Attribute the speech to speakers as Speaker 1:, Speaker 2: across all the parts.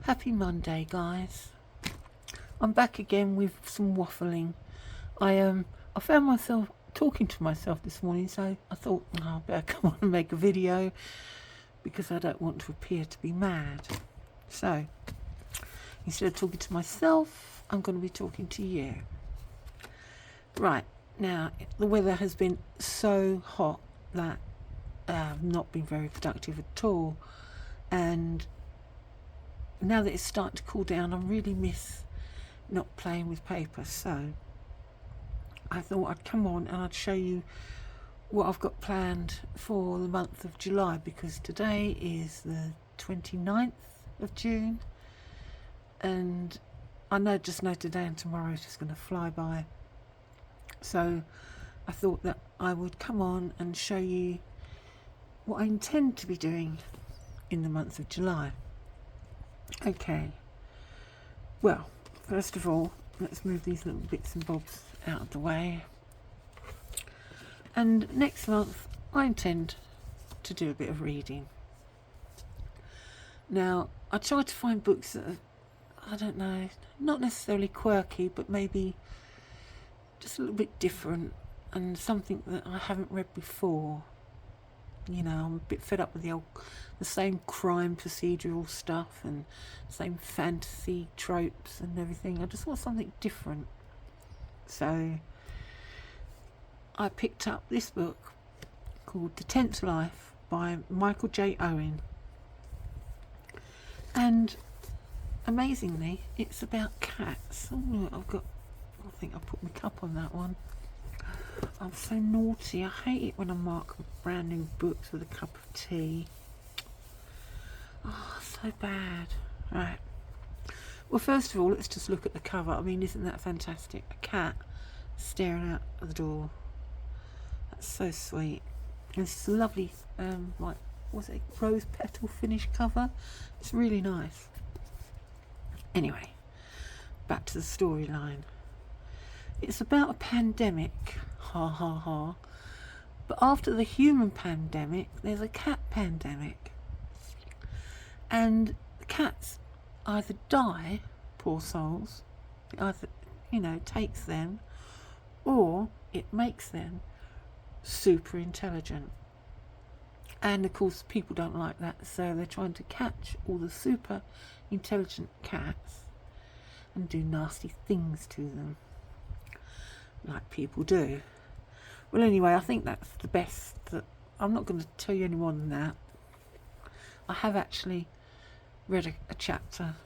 Speaker 1: Happy Monday, guys. I'm back again with some waffling. I found myself talking to myself this morning, so I thought, I better come on and make a video because I don't want to appear to be mad. So, instead of talking to myself, I'm going to be talking to you. Right, now, the weather has been so hot that I've not been very productive at all. And now that it's starting to cool down, I really miss not playing with paper. So I thought I'd come on and I'd show you what I've got planned for the month of July, because today is the 29th of June and I just know today and tomorrow is just going to fly by. So I thought that I would come on and show you what I intend to be doing in the month of July. Okay, well, first of all, let's move these little bits and bobs out of the way. And next month, I intend to do a bit of reading. Now, I try to find books that are, I don't know, not necessarily quirky, but maybe just a little bit different and something that I haven't read before. You know, I'm a bit fed up with the same crime procedural stuff and the same fantasy tropes and everything. I just want something different. So I picked up this book called The 10th Life by Michael J. Owen. And amazingly, it's about cats. Oh, I think I put my cup on that one. I'm so naughty. I hate it when I mark brand new books with a cup of tea. Oh, so bad. Right. Well, first of all, let's just look at the cover. I mean, isn't that fantastic? A cat staring out of the door. That's so sweet. And it's a lovely, was it rose petal finish cover? It's really nice. Anyway, back to the storyline. It's about a pandemic. Ha ha ha. But after the human pandemic, there's a cat pandemic. And the cats either die, poor souls, it either, takes them, or it makes them super intelligent. And of course, people don't like that, so they're trying to catch all the super intelligent cats and do nasty things to them, like people do. Well, anyway, I think that's the best. I'm not going to tell you any more than that. I have actually read a chapter,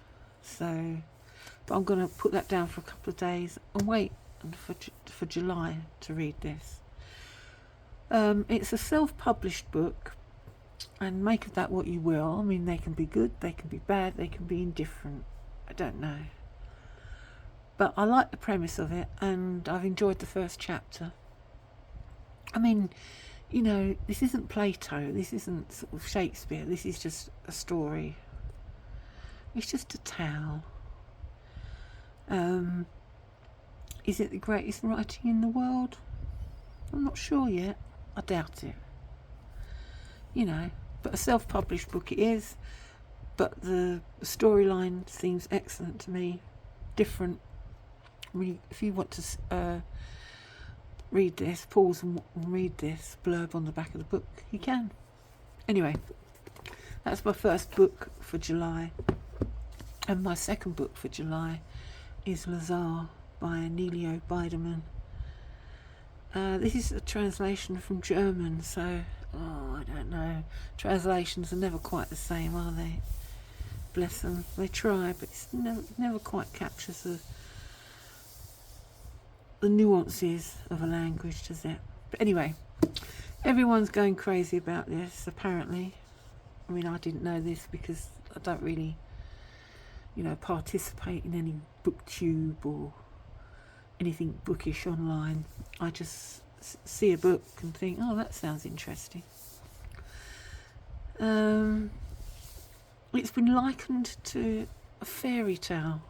Speaker 1: but I'm going to put that down for a couple of days and wait for July to read this. It's a self-published book, and make of that what you will. I mean, they can be good, they can be bad, they can be indifferent. I don't know. But I like the premise of it, and I've enjoyed the first chapter. I mean, this isn't Plato, this isn't sort of Shakespeare, this is just a story. It's just a tale. Is it the greatest writing in the world? I'm not sure yet. I doubt it. But a self-published book it is. But the storyline seems excellent to me. Different. I mean, if you want to read this, pause and read this blurb on the back of the book, you can. Anyway, that's my first book for July. And my second book for July is Lazar by Neelio Biderman. This is a translation from German, so, I don't know. Translations are never quite the same, are they? Bless them. They try, but it never quite captures the nuances of a language, does it? But anyway, everyone's going crazy about this, apparently. I mean, I didn't know this because I don't really, participate in any booktube or anything bookish online. I just see a book and think, oh, that sounds interesting. It's been likened to a fairy tale,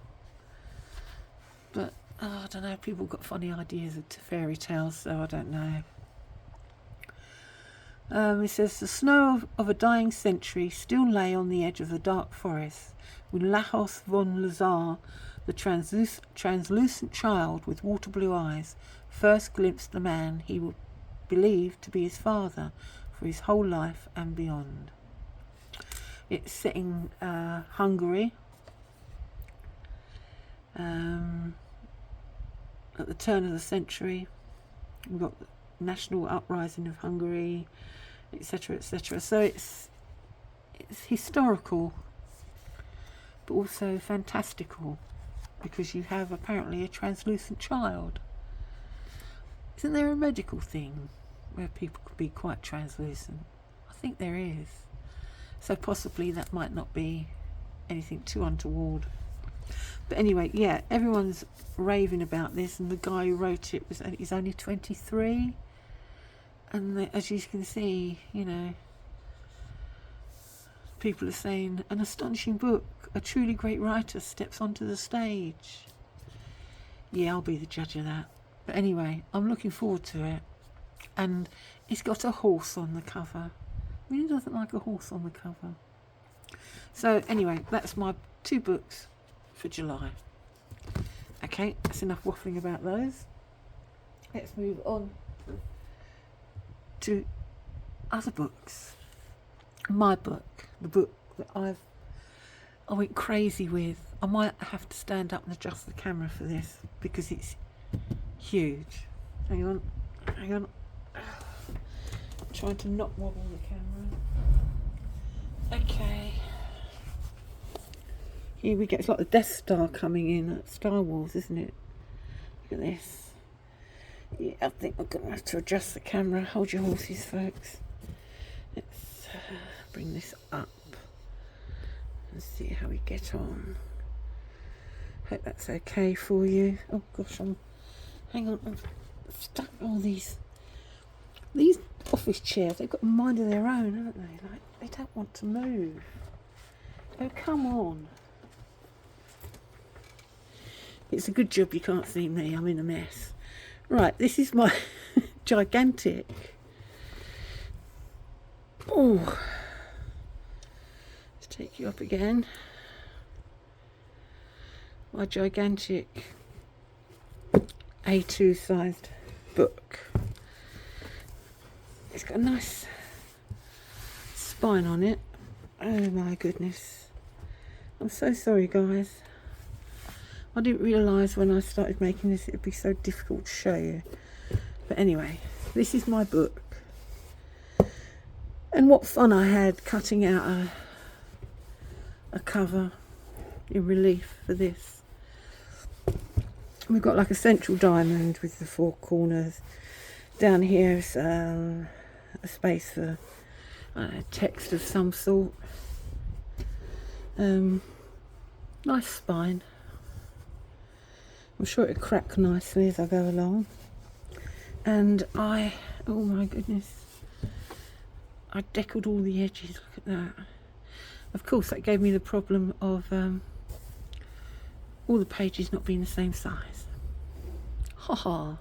Speaker 1: but I don't know, people got funny ideas of fairy tales, so I don't know. It says, the snow of a dying century still lay on the edge of the dark forest when Lachos von Lazar, the translucent child with water blue eyes, first glimpsed the man he would believe to be his father for his whole life and beyond. It's set in Hungary at the turn of the century. We've got the national uprising of Hungary, etc., etc. So it's historical, but also fantastical, because you have apparently a translucent child. Isn't there a medical thing where people could be quite translucent? I think there is. So possibly that might not be anything too untoward. But anyway, yeah, everyone's raving about this, and the guy who wrote it he's only 23. And as you can see, you know, people are saying, an astonishing book, a truly great writer steps onto the stage. Yeah, I'll be the judge of that. But anyway, I'm looking forward to it. And it's got a horse on the cover. I mean, who doesn't like a horse on the cover? So anyway, that's my 2 books for July. Okay, that's enough waffling about those. Let's move on to other books. My book, the book that I went crazy with. I might have to stand up and adjust the camera for this because it's huge. Hang on. I'm trying to not wobble the camera. Okay. Here we go. It's like the Death Star coming in at Star Wars, isn't it? Look at this. Yeah, I think I'm going to have to adjust the camera. Hold your horses, folks. Let's bring this up and see how we get on. Hope that's okay for you. Oh gosh, hang on, I'm stuck all these office chairs. They've got a mind of their own, haven't they? Like, they don't want to move. Oh, come on. It's a good job you can't see me. I'm in a mess. Right, this is my gigantic. Oh, let's take you up again. My gigantic A2 sized book. It's got a nice spine on it. Oh my goodness. I'm so sorry, guys. I didn't realise when I started making this it would be so difficult to show you. But anyway, this is my book. And what fun I had cutting out a cover in relief for this. We've got like a central diamond with the 4 corners. Down here is a space for text of some sort. Nice spine. I'm sure it'll crack nicely as I go along. And oh my goodness, I deckled all the edges. Look at that. Of course, that gave me the problem of all the pages not being the same size. Ha ha.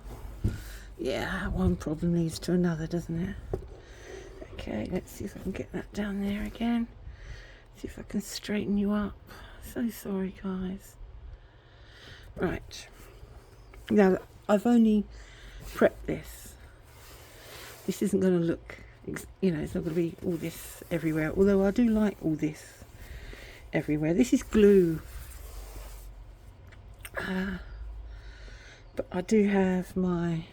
Speaker 1: Yeah, one problem leads to another, doesn't it? Okay, let's see if I can get that down there again. See if I can straighten you up. So sorry, guys. Right. Now, I've only prepped this. This isn't going to look, you know, it's not going to be all this everywhere. Although I do like all this everywhere. This is glue. But I do have my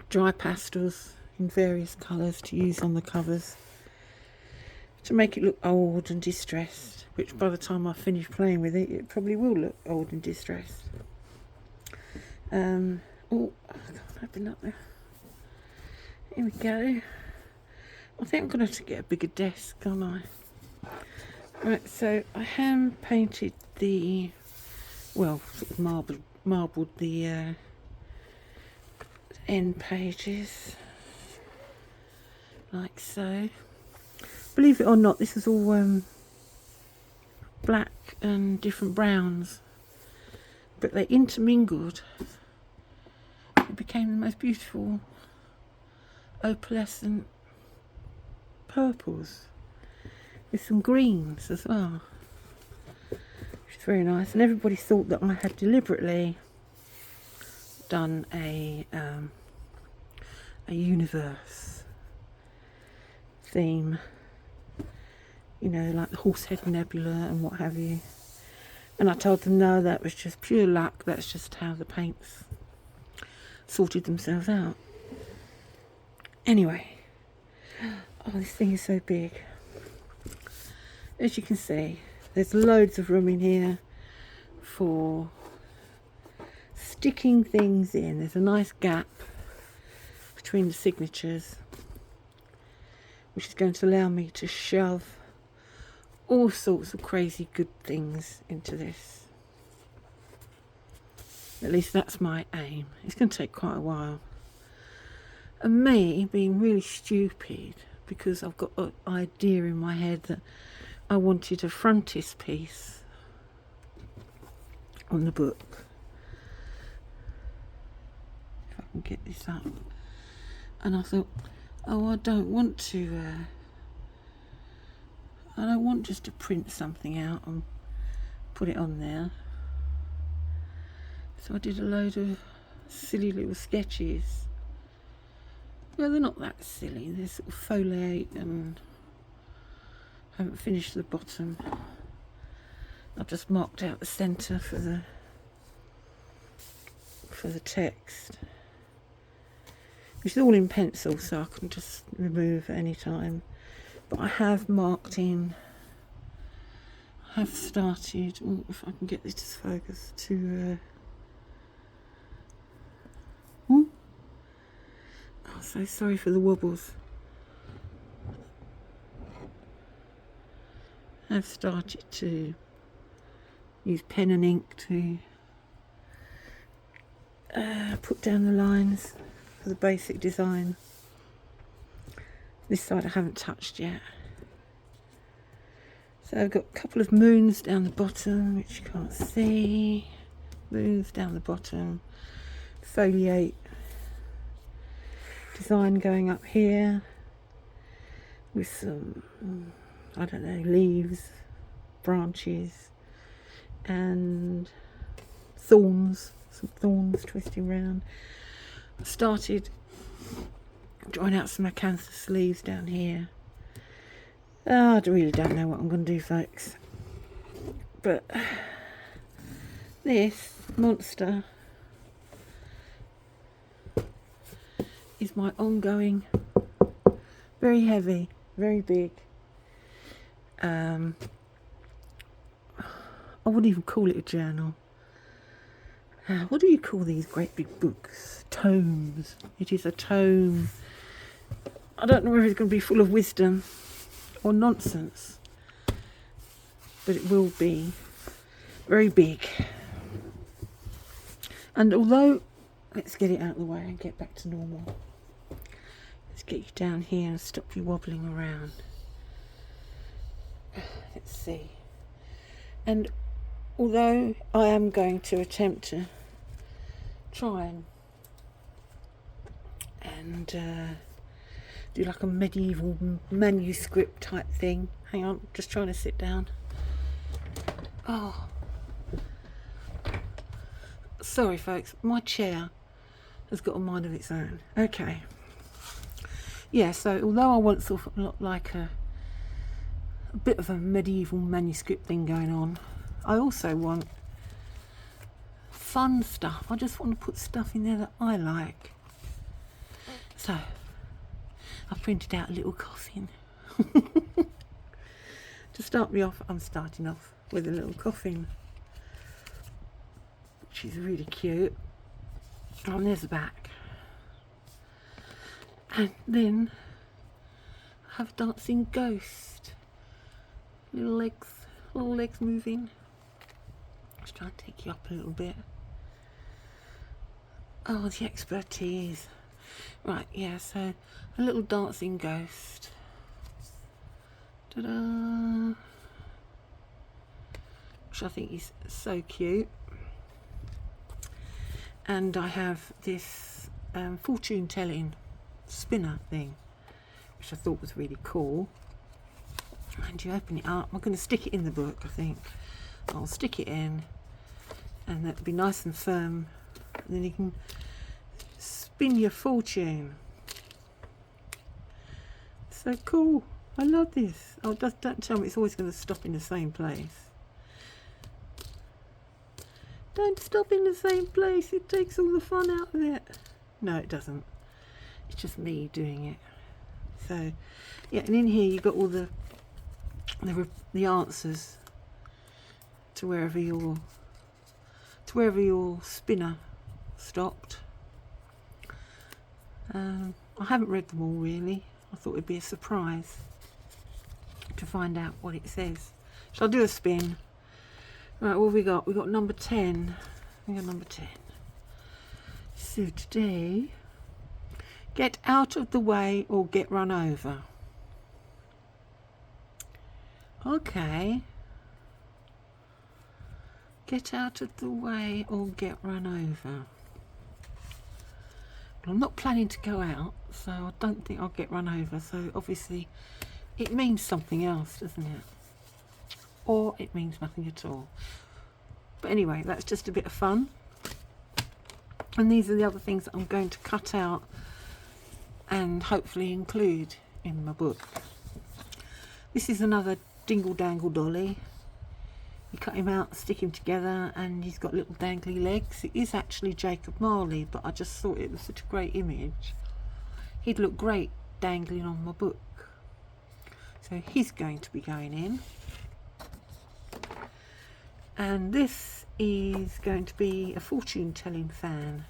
Speaker 1: dry pastels in various colours to use on the covers to make it look old and distressed, which by the time I finish playing with it, it probably will look old and distressed. Oh, I can't open up there. Here we go. I think I'm going to have to get a bigger desk, aren't I? Right, so I hand painted the, well, sort of marbled the end pages, like so. Believe it or not, this is all black and different browns, but they intermingled. It became the most beautiful opalescent purples with some greens as well, which is very nice. And everybody thought that I had deliberately done a universe theme, you know, like the Horsehead Nebula and what have you. And I told them no, that was just pure luck. That's just how the paints sorted themselves out. Anyway, oh, this thing is so big. As you can see, there's loads of room in here for sticking things in. There's a nice gap between the signatures, which is going to allow me to shove all sorts of crazy good things into this. At least that's my aim. It's going to take quite a while. And me being really stupid, because I've got an idea in my head that I wanted a frontispiece on the book. If I can get this up. And I thought, oh, I don't want just to print something out and put it on there. So I did a load of silly little sketches. Well, they're not that silly. They're sort of foliate, and I haven't finished the bottom. I've just marked out the centre for the text, which is all in pencil, so I can just remove at any time. But I have marked in. I have started. Oh, if I can get this to focus to. Oh, so sorry for the wobbles. I've started to use pen and ink to put down the lines for the basic design. This side I haven't touched yet. So I've got a couple of moons down the bottom, which you can't see. Moons down the bottom. Foliate design going up here with some, I don't know, leaves, branches, and thorns. Some thorns twisting round. I started drawing out some acanthus leaves down here. Oh, I really don't know what I'm going to do, folks. But this monster is my ongoing, very heavy, very big. I wouldn't even call it a journal. What do you call these great big books? Tomes. It is a tome. I don't know whether it's going to be full of wisdom or nonsense, but it will be very big. And although, let's get it out of the way and get back to normal. Let's get you down here and stop you wobbling around. Let's see. And although I am going to attempt to try and do like a medieval manuscript type thing. Hang on, just trying to sit down. Oh, sorry folks, my chair has got a mind of its own. Okay. Yeah, so although I want sort of like a bit of a medieval manuscript thing going on, I also want fun stuff. I just want to put stuff in there that I like. So I've printed out a little coffin. To start me off, I'm starting off with a little coffin, which is really cute. And there's the back. And then I have a dancing ghost. Little legs moving. Just try and take you up a little bit. Oh, the expertise. Right, yeah, so a little dancing ghost. Ta-da! Which I think is so cute. And I have this fortune telling spinner thing, which I thought was really cool. And you open it up. I'm going to stick it in the book, I think. I'll stick it in, and that'll be nice and firm, and then you can spin your fortune. So cool. I love this. Oh, don't tell me it's always going to stop in the same place. Don't stop in the same place. It takes all the fun out of it. No, it doesn't. It's just me doing it. So, yeah, and in here you've got all the answers to wherever your spinner stopped. I haven't read them all really. I thought it'd be a surprise to find out what it says. Shall I do a spin? Right, what have we got? We got number 10. We got number 10. So today, get out of the way or get run over. Okay. Get out of the way or get run over. Well, I'm not planning to go out, so I don't think I'll get run over. So obviously it means something else, doesn't it? Or it means nothing at all. But anyway, that's just a bit of fun. And these are the other things that I'm going to cut out and hopefully include in my book. This is another dingle dangle dolly. You cut him out, stick him together, and he's got little dangly legs. It is actually Jacob Marley, but I just thought it was such a great image. He'd look great dangling on my book. So he's going to be going in. And this is going to be a fortune telling fan.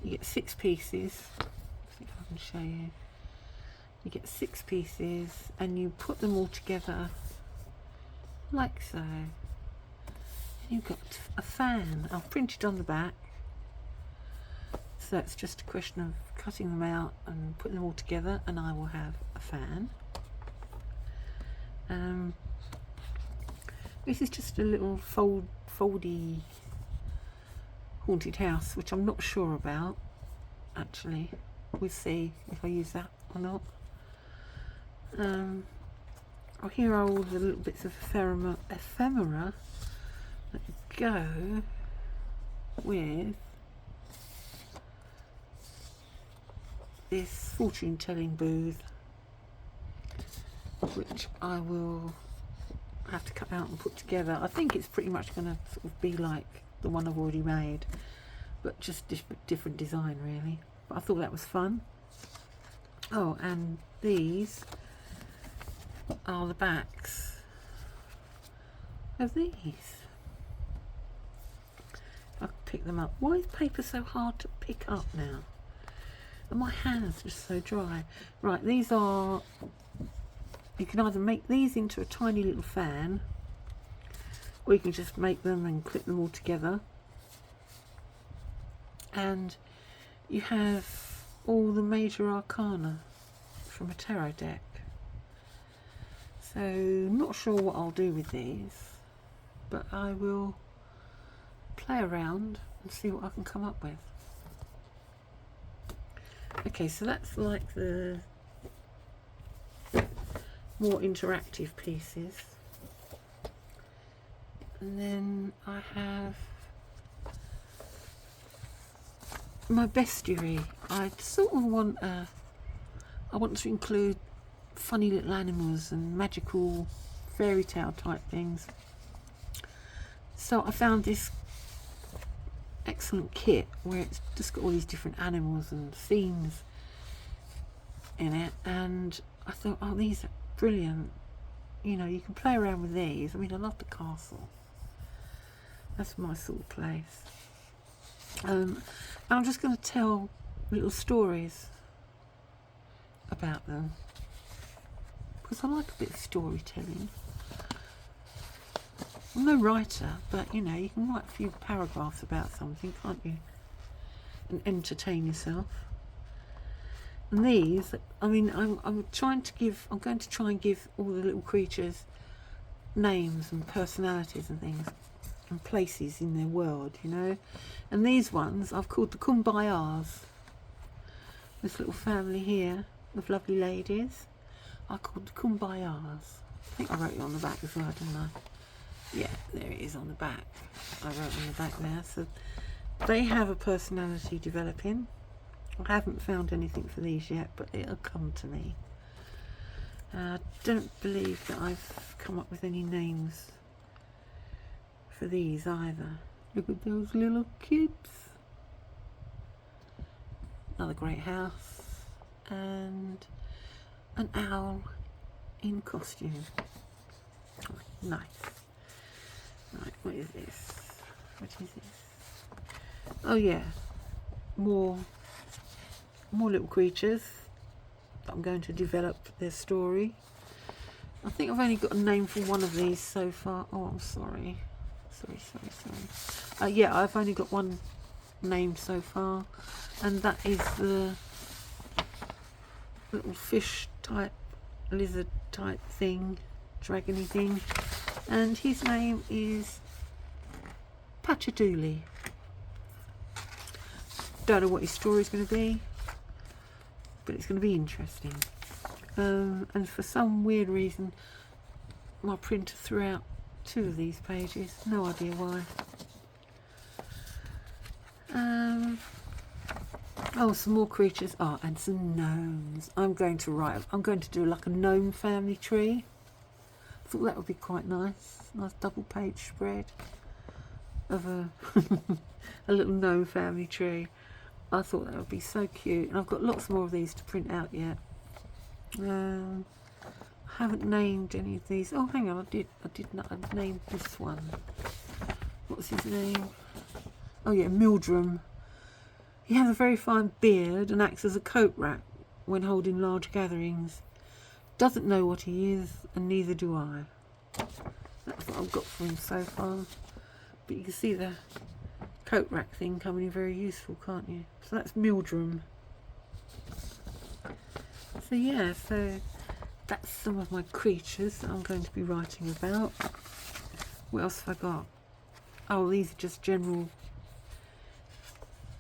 Speaker 1: You get 6 pieces. Let's see if I can show you. You get 6 pieces and you put them all together like so. And you've got a fan. I've printed on the back. So it's just a question of cutting them out and putting them all together, and I will have a fan. This is just a little foldy haunted house, which I'm not sure about, actually. We'll see if I use that or not. Oh, here are all the little bits of ephemera that go with this fortune telling booth, which I will have to cut out and put together. I think it's pretty much going to sort of be like the one I've already made, but just different design really. But I thought that was fun. Oh, and these are the backs of these. I can pick them up. Why is paper so hard to pick up now? And my hands are just so dry. Right, these are, you can either make these into a tiny little fan, or you can just make them and clip them all together. And you have all the major arcana from a tarot deck. So not sure what I'll do with these, but I will play around and see what I can come up with. Okay, so that's like the more interactive pieces. And then I have my bestiary. I sort of want I want to include funny little animals and magical fairy tale type things. So I found this excellent kit where it's just got all these different animals and themes in it, and I thought, oh, these are brilliant. You know, you can play around with these. I mean, I love the castle. That's my sort of place. And I'm just going to tell little stories about them, because I like a bit of storytelling. I'm no writer, but you know, you can write a few paragraphs about something, can't you? And entertain yourself. And these, I mean, I'm going to try and give all the little creatures names and personalities and things and places in their world, you know. And these ones I've called the Kumbayas. this little family here of lovely ladies are called Kumbayas. I think I wrote it on the back as well, didn't I? Yeah, there it is on the back. I wrote on the back there. So they have a personality developing. I haven't found anything for these yet, but it'll come to me. I don't believe that I've come up with any names for these either. Look at those little kids. Another great house. And an owl in costume. Oh, nice. Right, what is this? What is this? Oh yeah, more little creatures that I'm going to develop their story. I think I've only got a name for one of these so far. Oh, I'm sorry. Sorry. Yeah, I've only got one name so far, and that is the little fish type, lizard type thing, dragony thing, and his name is Pachadouli. Don't know what his story is going to be, but it's going to be interesting. And for some weird reason, my printer threw out 2 of these pages. No idea why. Oh, some more creatures. Oh, and some gnomes. I'm going to do like a gnome family tree. I thought that would be quite nice. Nice double page spread of a a little gnome family tree. I thought that would be so cute, and I've got lots more of these to print out yet. I haven't named any of these. Oh, hang on, I named this one. What's his name? Oh yeah, Mildrum. He has a very fine beard and acts as a coat rack when holding large gatherings. Doesn't know what he is, and neither do I. That's what I've got for him so far. But you can see the coat rack thing coming in very useful, can't you? So that's Mildrum. So yeah, so that's some of my creatures that I'm going to be writing about. What else have I got? Oh, these are just general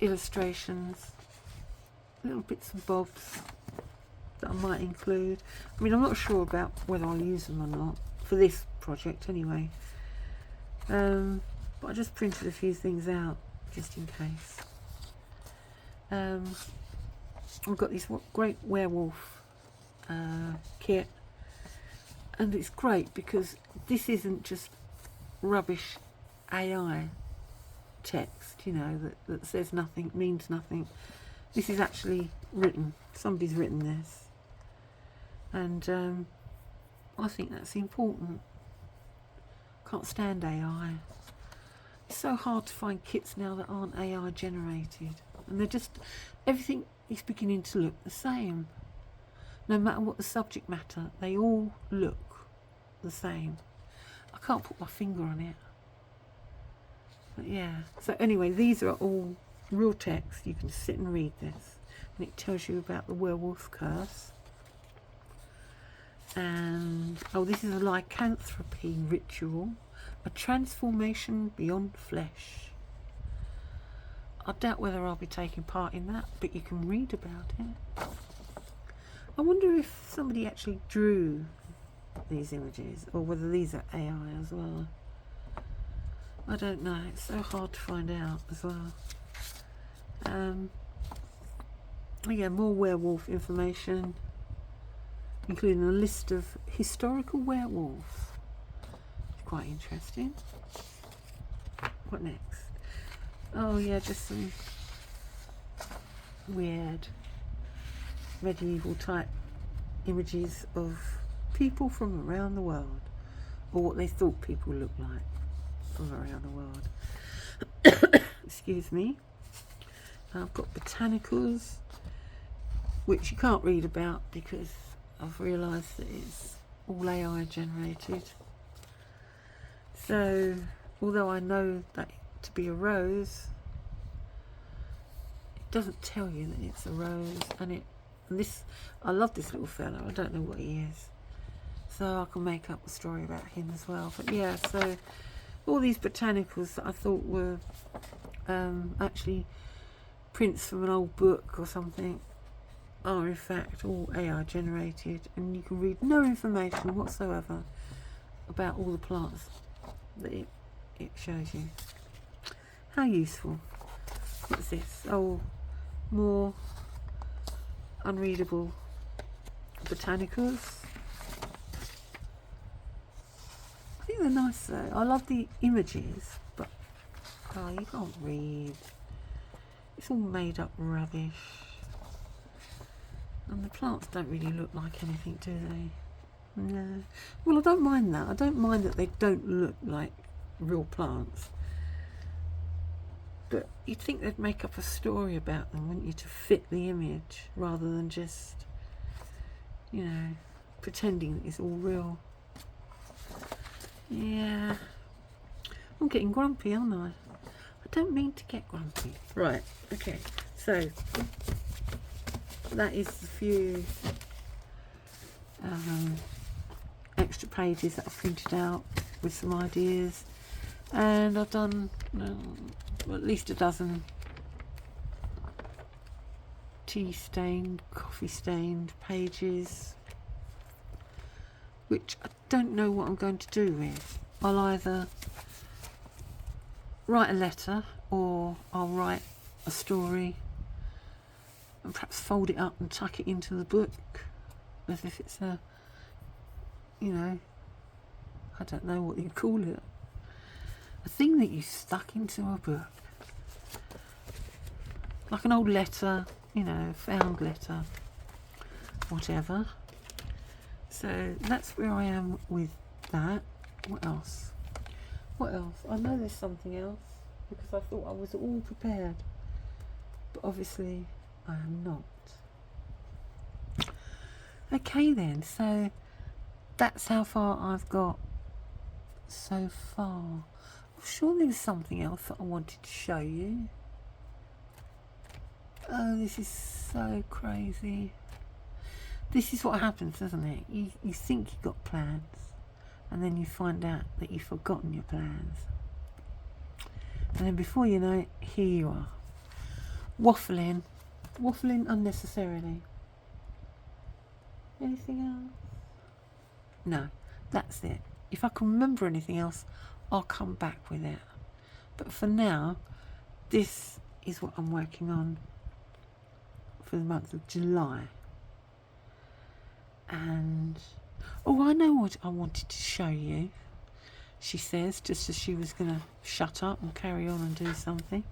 Speaker 1: illustrations, little bits and bobs that I might include. I mean, I'm not sure about whether I'll use them or not for this project anyway, but I just printed a few things out just in case. I've got this great werewolf kit, and it's great because this isn't just rubbish AI text, you know, that says nothing, means nothing. This is actually written. Somebody's written this, and I think that's important. Can't stand AI. It's so hard to find kits now that aren't AI generated, and they're just, everything is beginning to look the same. No matter what the subject matter, they all look the same. I can't put my finger on it. But yeah, so anyway, these are all real text. You can sit and read this, and it tells you about the werewolf curse. And oh, this is a lycanthropy ritual, a transformation beyond flesh. I doubt whether I'll be taking part in that, but you can read about it. I wonder if somebody actually drew these images, or whether these are AI as well. I don't know, it's so hard to find out as well. Yeah, more werewolf information, including a list of historical werewolves. Quite interesting. What next? Oh yeah, just some weird medieval type images of people from around the world, or what they thought people looked like from around the world. Excuse me. I've got botanicals, which you can't read about because I've realised that it's all AI generated. So, although I know that to be a rose, it doesn't tell you that it's a rose. And I love this little fella. I don't know what he is, so I can make up a story about him as well. But yeah, so all these botanicals that I thought were actually prints from an old book or something, are in fact all AI generated, and you can read no information whatsoever about all the plants that it shows you. How useful. What's this? Oh, more unreadable botanicals. I think they're nice though. I love the images, but oh, you can't read. It's all made up rubbish. And the plants don't really look like anything, do they? No. Well, I don't mind that. I don't mind that they don't look like real plants. But you'd think they'd make up a story about them, wouldn't you, to fit the image, rather than just, you know, pretending that it's all real. Yeah. I'm getting grumpy, aren't I? I don't mean to get grumpy. Right, okay. So, that is a few extra pages that I've printed out with some ideas. And I've done at least a dozen tea stained, coffee stained pages, which I don't know what I'm going to do with. I'll either write a letter, or I'll write a story and perhaps fold it up and tuck it into the book as if it's a, you know, I don't know what you'd call it, a thing that you stuck into a book, like an old letter, you know, found letter, whatever. So that's where I am with that. What else? What else? I know there's something else, because I thought I was all prepared, but obviously I am not. Okay then, so that's how far I've got so far. I'm sure there was something else that I wanted to show you. Oh, this is so crazy. This is what happens, doesn't it? You think you've got plans, and then you find out that you've forgotten your plans. And then before you know it, here you are. Waffling unnecessarily. Anything else? No, that's it. If I can remember anything else, I'll come back with it. But for now, this is what I'm working on for the month of July. And oh, I know what I wanted to show you, she says, just as she was going to shut up and carry on and do something.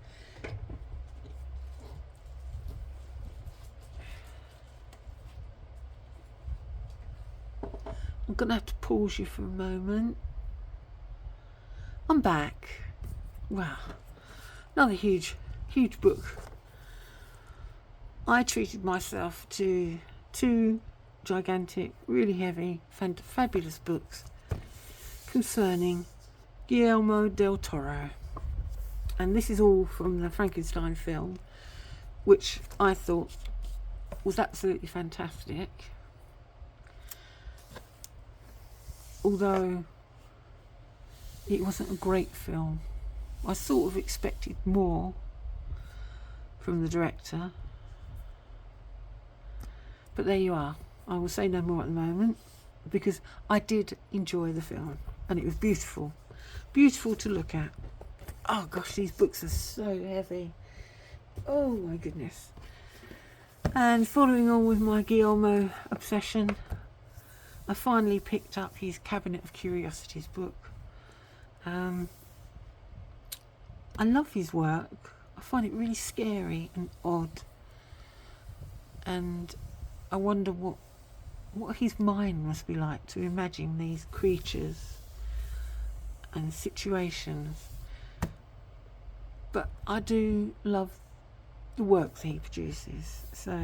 Speaker 1: I'm going to have to pause you for a moment. I'm back. Wow, another huge book. I treated myself to two gigantic, really heavy, fabulous books concerning Guillermo del Toro. And this is all from the Frankenstein film, which I thought was absolutely fantastic. Although it wasn't a great film. I sort of expected more from the director. But there you are. I will say no more at the moment, because I did enjoy the film and it was beautiful. Beautiful to look at. Oh gosh, these books are so heavy. Oh my goodness. And following on with my Guillermo obsession, I finally picked up his Cabinet of Curiosities book. I love his work. I find it really scary and odd, and I wonder what his mind must be like to imagine these creatures and situations. But I do love the work that he produces, so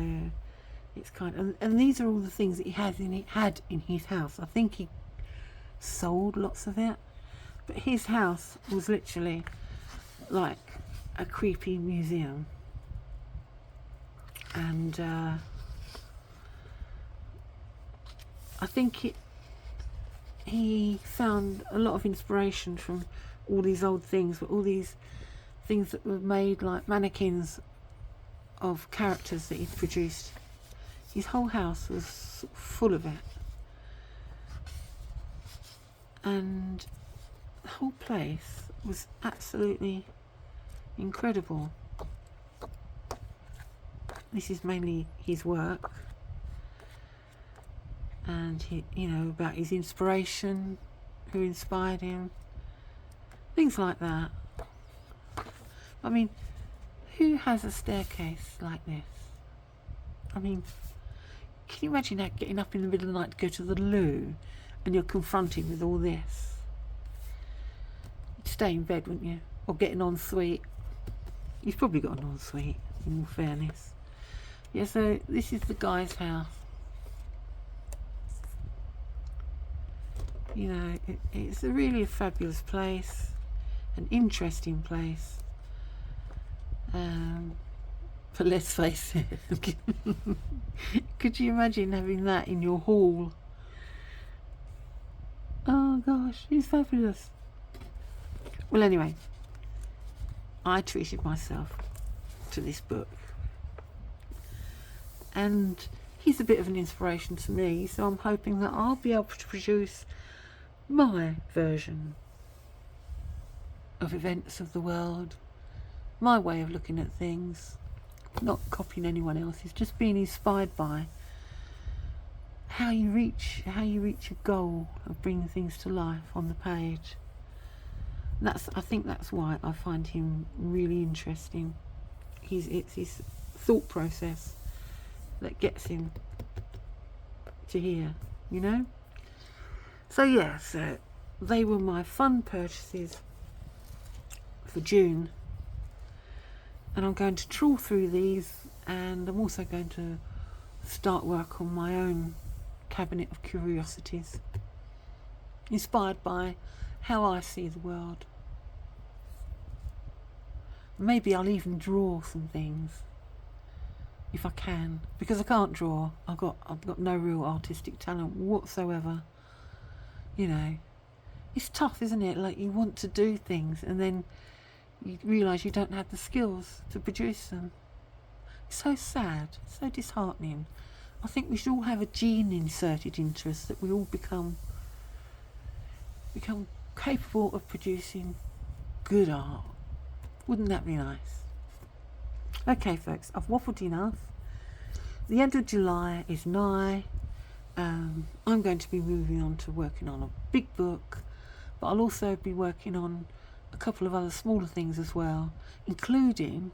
Speaker 1: it's kind of, and these are all the things that he had in his house. I think he sold lots of it, but his house was literally like a creepy museum. And I think he found a lot of inspiration from all these old things, but all these things that were made like mannequins of characters that he'd produced His whole house was full of it. And the whole place was absolutely incredible. This is mainly his work, and he, you know, about his inspiration, who inspired him, things like that. I mean, who has a staircase like this? I mean, can you imagine that, getting up in the middle of the night to go to the loo and you're confronted with all this? You'd stay in bed, wouldn't you? Or get an ensuite. He's probably got an ensuite, in all fairness. Yeah, so this is the guy's house. You know, it's really a fabulous place, an interesting place. But let's face it, could you imagine having that in your hall? Oh gosh, it's fabulous. Well, anyway, I treated myself to this book, and he's a bit of an inspiration to me, so I'm hoping that I'll be able to produce my version of events of the world, my way of looking at things, not copying anyone else's, just being inspired by how you reach a goal of bringing things to life on the page. I think that's why I find him really interesting. It's his thought process that gets him to here, you know. So yeah, so they were my fun purchases for June, and I'm going to trawl through these, and I'm also going to start work on my own cabinet of curiosities, inspired by how I see the world. Maybe I'll even draw some things if I can, because I can't draw. I've got no real artistic talent whatsoever. You know, it's tough, isn't it? Like, you want to do things and then you realise you don't have the skills to produce them. It's so sad, so disheartening. I think we should all have a gene inserted into us that we all become capable of producing good art. Wouldn't that be nice? Okay folks, I've waffled enough. The end of July is nigh. I'm going to be moving on to working on a big book, but I'll also be working on a couple of other smaller things as well, including,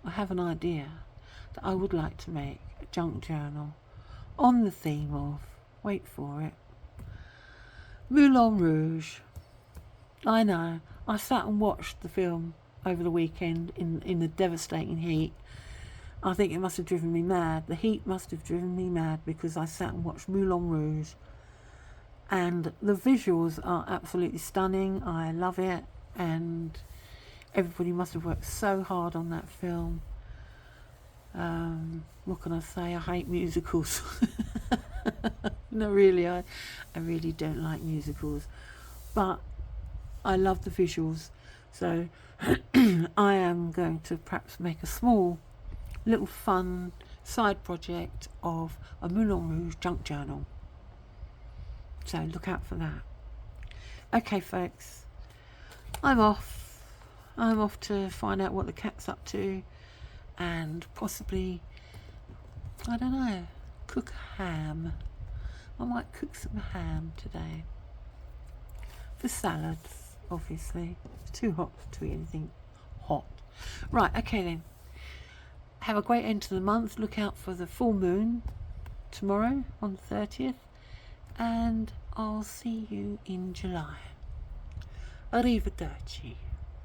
Speaker 1: I have an idea that I would like to make a junk journal on the theme of, wait for it, Moulin Rouge. I know, I sat and watched the film over the weekend in the devastating heat. I think it must have driven me mad. The heat must have driven me mad, because I sat and watched Moulin Rouge, and the visuals are absolutely stunning. I love it, and everybody must have worked so hard on that film. What can I say? I hate musicals. No, really, I really don't like musicals, but I love the visuals. So I am going to perhaps make a small little fun side project of a Moulin Rouge junk journal. So look out for that. Okay folks, I'm off to find out what the cat's up to, and possibly, I don't know, cook a ham. I might cook some ham today for salads, obviously. It's too hot to eat anything hot. Right, okay then. Have a great end to the month. Look out for the full moon tomorrow on the 30th, and I'll see you in July. Arrivederci.